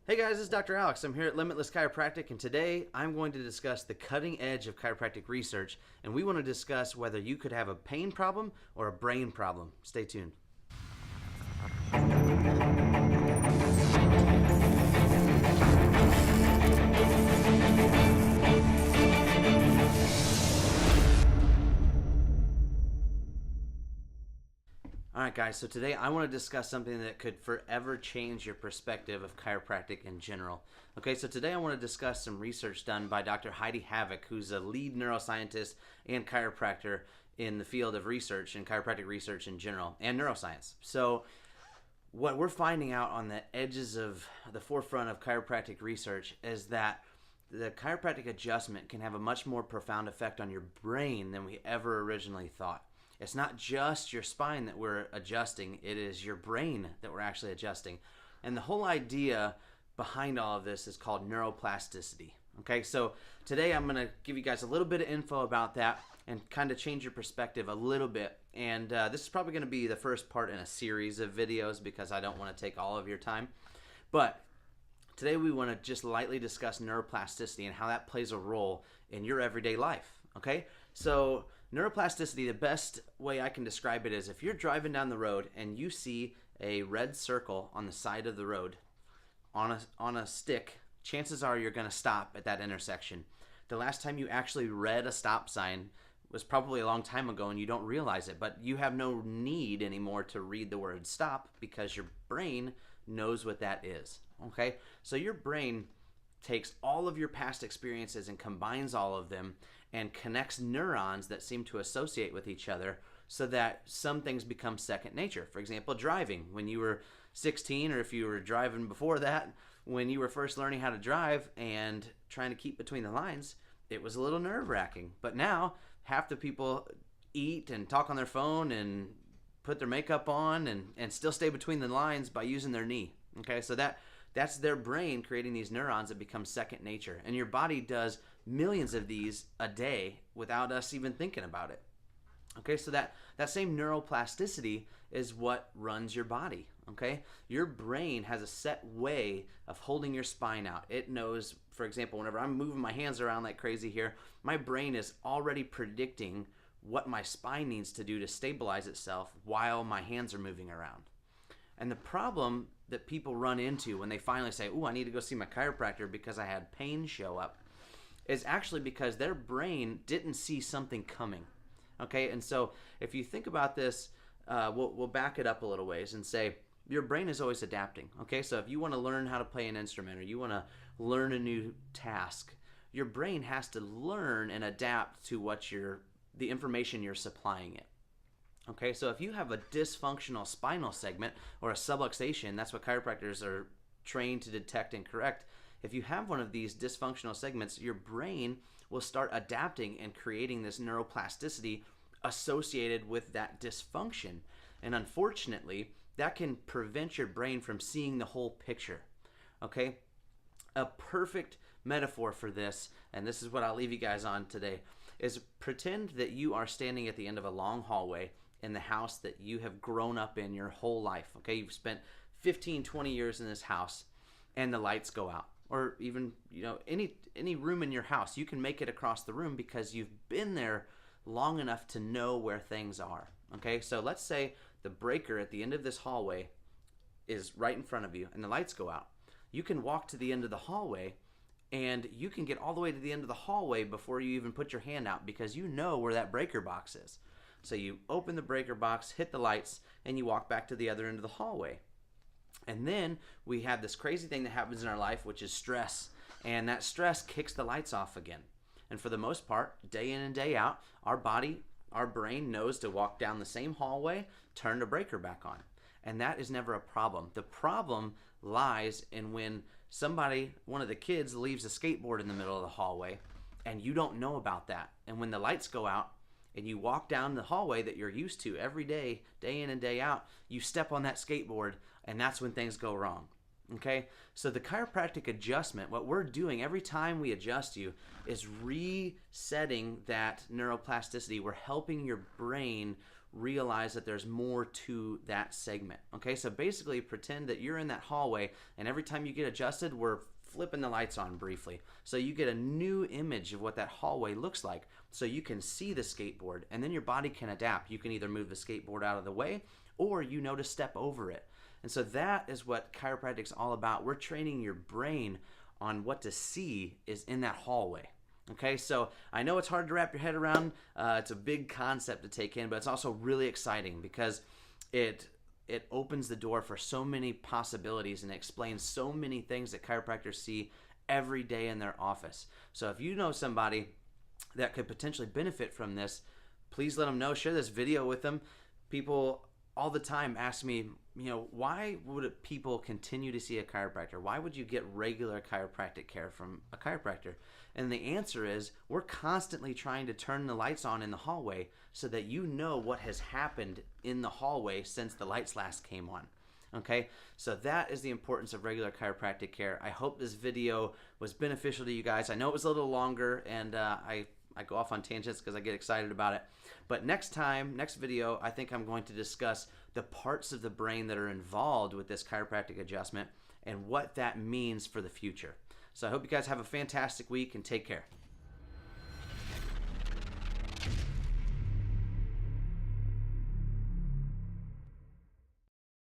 Hey guys, this is Dr. Alex. I'm here at Limitless Chiropractic, and today I'm going to discuss the cutting edge of chiropractic research, and we want to discuss whether you could have a pain problem or a brain problem. Stay tuned. Alright guys, so today I want to discuss something that could forever change your perspective of chiropractic in general. Okay, so today I want to discuss some research done by Dr. Heidi Havoc, who's a lead neuroscientist and chiropractor in the field of research and chiropractic research in general, and neuroscience. So what we're finding out on the edges of the forefront of chiropractic research is that the chiropractic adjustment can have a much more profound effect on your brain than we ever originally thought. It's not just your spine that we're adjusting, it is your brain that we're actually adjusting. And the whole idea behind all of this is called neuroplasticity. Okay, so today I'm going to give you guys a little bit of info about that and kind of change your perspective a little bit. And this is probably going to be the first part in a series of videos because I don't want to take all of your time. But today we want to just lightly discuss neuroplasticity and how that plays a role in your everyday life. Okay, so neuroplasticity, the best way I can describe it is if you're driving down the road and you see a red circle on the side of the road on a stick, chances are you're going to stop at that intersection. The last time you actually read a stop sign was probably a long time ago and you don't realize it, but you have no need anymore to read the word stop because your brain knows what that is. Okay, so your brain takes all of your past experiences and combines all of them and connects neurons that seem to associate with each other so that some things become second nature. For example, driving. When you were 16, or if you were driving before that, when you were first learning how to drive and trying to keep between the lines, it was a little nerve-wracking. But now, half the people eat and talk on their phone and put their makeup on and still stay between the lines by using their knee. Okay, so that's their brain creating these neurons that become second nature. And your body does millions of these a day without us even thinking about it. Okay, so that same neuroplasticity is what runs your body. Okay, your brain has a set way of holding your spine out. It knows, for example, whenever I'm moving my hands around like crazy here, my brain is already predicting what my spine needs to do to stabilize itself while my hands are moving around. And the problem that people run into when they finally say, "Ooh, I need to go see my chiropractor because I had pain show up," is actually because their brain didn't see something coming. Okay, and so if you think about this, we'll back it up a little ways and say your brain is always adapting. Okay, so if you want to learn how to play an instrument or you want to learn a new task, your brain has to learn and adapt to the information you're supplying it. Okay, so if you have a dysfunctional spinal segment or a subluxation, that's what chiropractors are trained to detect and correct. If you have one of these dysfunctional segments, your brain will start adapting and creating this neuroplasticity associated with that dysfunction. And unfortunately, that can prevent your brain from seeing the whole picture. Okay? A perfect metaphor for this, and this is what I'll leave you guys on today, is pretend that you are standing at the end of a long hallway in the house that you have grown up in your whole life. Okay, you've spent 15, 20 years in this house and the lights go out. Or even, any room in your house, you can make it across the room because you've been there long enough to know where things are. Okay, so let's say the breaker at the end of this hallway is right in front of you and the lights go out. You can walk to the end of the hallway and you can get all the way to the end of the hallway before you even put your hand out because you know where that breaker box is. So you open the breaker box, hit the lights, and you walk back to the other end of the hallway. And then we have this crazy thing that happens in our life, which is stress. And that stress kicks the lights off again. And for the most part, day in and day out, our brain knows to walk down the same hallway, turn the breaker back on. And that is never a problem. The problem lies in when one of the kids leaves a skateboard in the middle of the hallway, and you don't know about that. And when the lights go out, and you walk down the hallway that you're used to every day, day in and day out, you step on that skateboard, and that's when things go wrong. Okay? So the chiropractic adjustment, what we're doing every time we adjust you is resetting that neuroplasticity. We're helping your brain realize that there's more to that segment. Okay, so basically pretend that you're in that hallway, and every time you get adjusted, we're flipping the lights on briefly. So you get a new image of what that hallway looks like. So you can see the skateboard, and then your body can adapt. You can either move the skateboard out of the way, or you know to step over it. And so that is what chiropractic's all about. We're training your brain on what to see is in that hallway. Okay, so I know it's hard to wrap your head around. It's a big concept to take in, but it's also really exciting because it opens the door for so many possibilities and explains so many things that chiropractors see every day in their office. So if you know somebody that could potentially benefit from this, please let them know. Share this video with them. People all the time ask me, why would people continue to see a chiropractor? Why would you get regular chiropractic care from a chiropractor? And the answer is we're constantly trying to turn the lights on in the hallway so that you know what has happened in the hallway since the lights last came on. Okay, so that is the importance of regular chiropractic care. I hope this video was beneficial to you guys. I know it was a little longer, and I go off on tangents because I get excited about it. But next video, I think I'm going to discuss the parts of the brain that are involved with this chiropractic adjustment and what that means for the future. So I hope you guys have a fantastic week and take care.